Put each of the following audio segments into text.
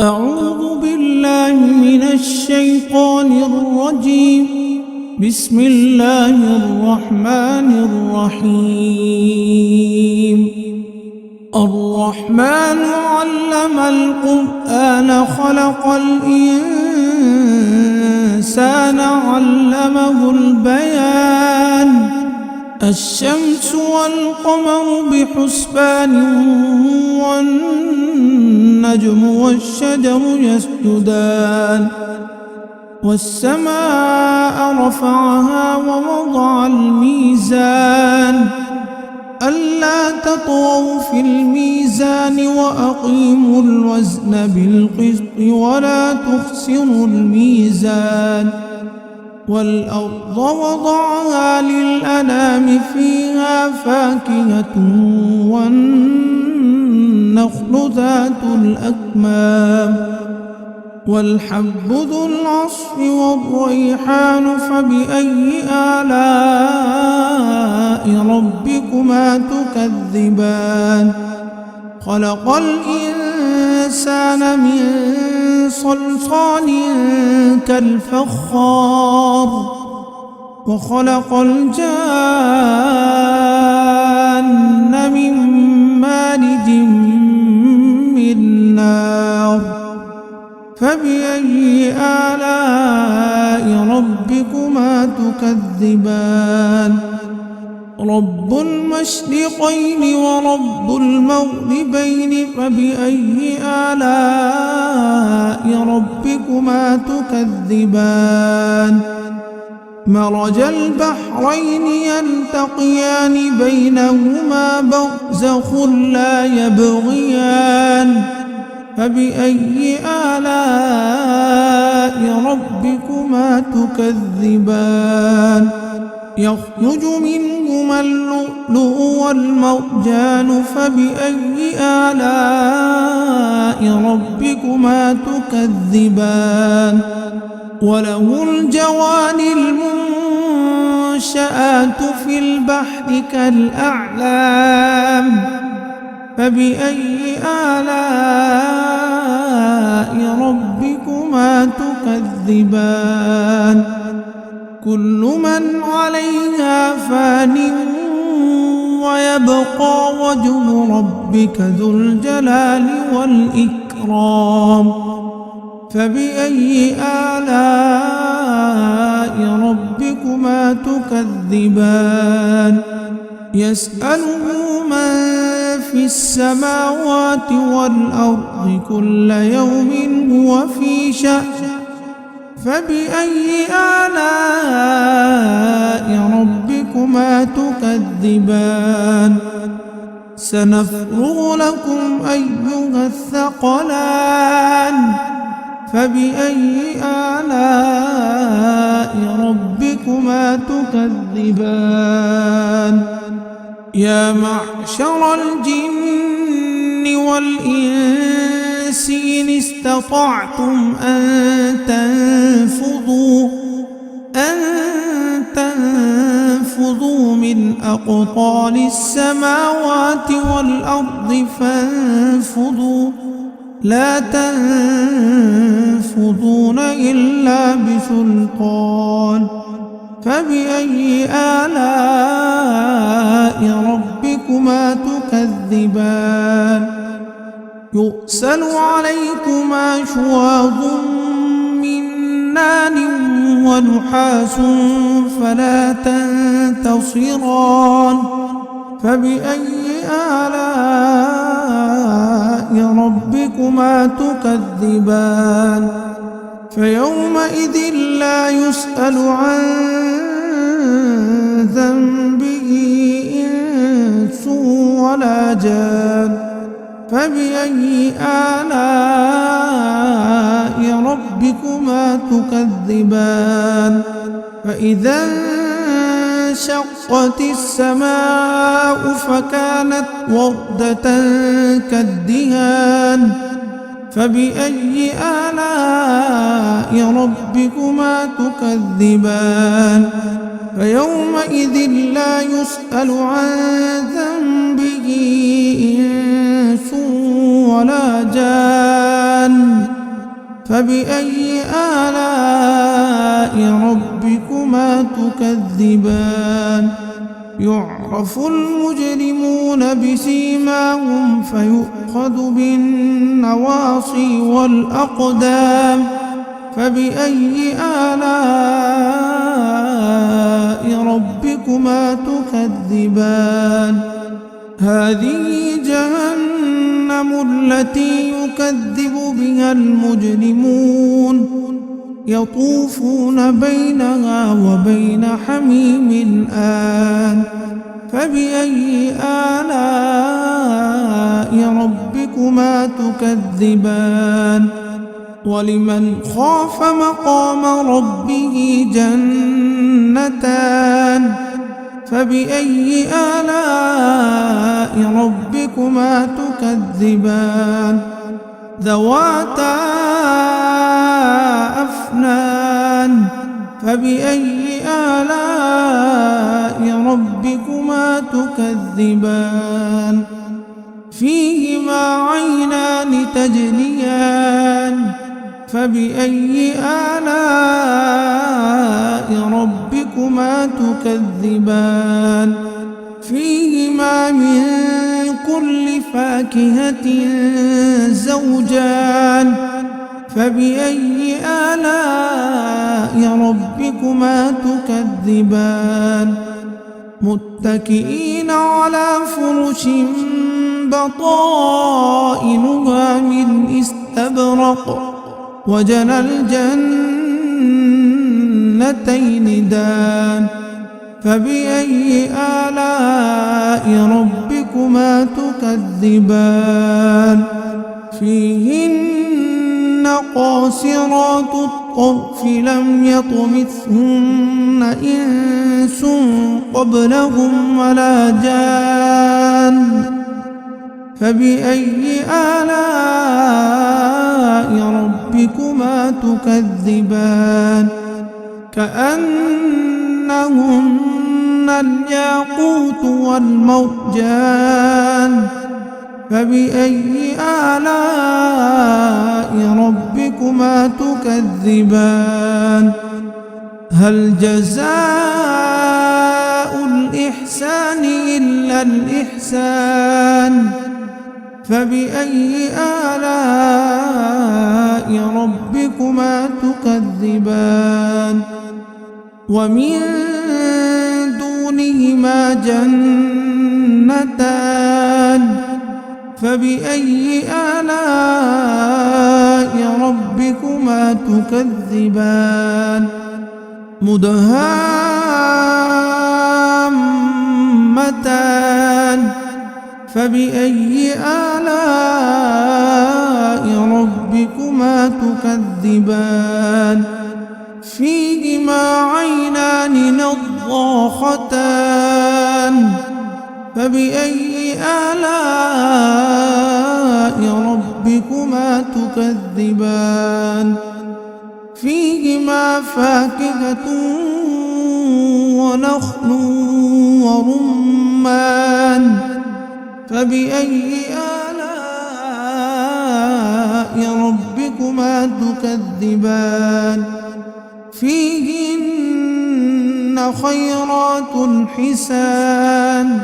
أعوذ بالله من الشيطان الرجيم. بسم الله الرحمن الرحيم. الرحمن علم القرآن خلق الإنسان علمه البيان. الشمس والقمر بحسبان والنجم والشجر يسجدان والسماء رفعها ووضع الميزان ألا تطغوا في الميزان وأقيموا الوزن بالقسط ولا تخسروا الميزان. والأرض وضعها للأنام فيها فاكهة والنخل ذات الأكمام والحب ذو العصف والريحان فبأي آلاء ربكما تكذبان. خلق الإنسان من صلصال كالفخار وخلق الجان من مارج من نار فبأي آلاء ربكما تكذبان. رب المشرقين ورب المغربين فبأي آلاء ربكما تكذبان. مرج البحرين يلتقيان بينهما برزخ لا يبغيان فبأي آلاء ربكما تكذبان. يخرج منهما اللؤلؤ والمرجان فبأي آلاء ربكما تكذبان. وله الجوار المنشآت في البحر كالأعلام فبأي آلاء ربكما تكذبان. كل من عليها فان ويبقى وجه ربك ذو الجلال والإكرام فبأي آلاء ربكما تكذبان. يسأله من في السماوات والأرض كل يوم هو في شأن فبأي آلاء ربكما تكذبان. سنفرغ لكم أيها الثقلان فبأي آلاء ربكما تكذبان. يا معشر الجن والإنس إن استطعتم أن تنفذوا من أقطار السماوات والأرض فانفذوا لا تنفذون إلا بسلطان فبأي آلاء ربكما تكذبان. يؤسل عليكما شواظ من نار ونحاس فلا تنتصران فبأي آلاء ربكما تكذبان. فيومئذ لا يسأل عن ذنبه إنس ولا جان فبأي آلاء ربكما تكذبان. فإذا انشقت السماء فكانت وردة كالدهان فبأي آلاء ربكما تكذبان. فيومئذ لا يسأل عن ذنبه إنس ولا جان فبأي آلاء ربكما تكذبان يعرف المجرمون بسيماهم فيؤخذ بالنواصي والأقدام فبأي آلاء ربكما تكذبان هذه جهنم التي يكذب بها المجرمون يطوفون بينها وبين حميم آن فبأي آلاء ربكما تكذبان ولمن خاف مقام ربه جنتان فبأي آلاء ربكما تكذبان ذواتا أفنان فبأي آلاء ربكما تكذبان فيهما عينان تجريان فبأي آلاء ربكما تكذبان فيهما من كل فاكهة زوجان فبأي آلاء ربكما تكذبان متكئين على فرش بطائنها من استبرق وجنى الجنتين دان فبأي آلاء ربكما تكذبان فيهن قاصرات الطرف لم يطمثهن إنس قبلهم ولا جان فبأي آلاء ربكما تكذبان كأنهن الياقوت والمرجان فبأي آلاء ربكما تكذبان هل جزاء الإحسان إلا الإحسان فبأي آلاء ربكما تكذبان ومن دونهما جنتان فبأي آلاء ربكما تكذبان مدهامتان فبأي آلاء ربكما تكذبان فيهما عينان نضاختان فبأي آلاء ربكما تكذبان فيهما فاكهة ونخل ورمان فبأي آلاء ربكما تكذبان فيهن خيرات حسان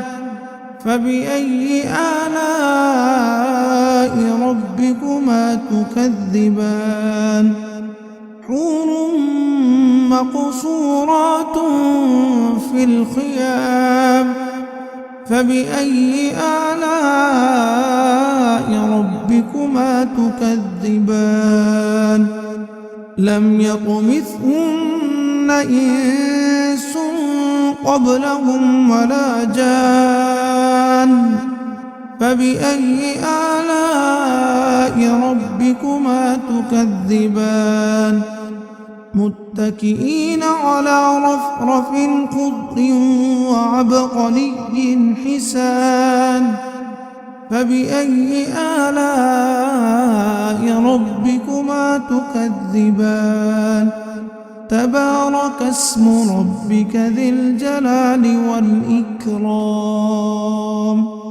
فبأي آلاء ربكما تكذبان حور مقصورات في الخيام فبأي آلاء ربكما تكذبان لم يطمثهن إنس قبلهم ولا جان فبأي آلاء ربكما تكذبان متكئين على رفرف خضر وعبقري حسان فبأي آلاء ربكما تكذبان تبارك اسم ربك ذي الجلال والإكرام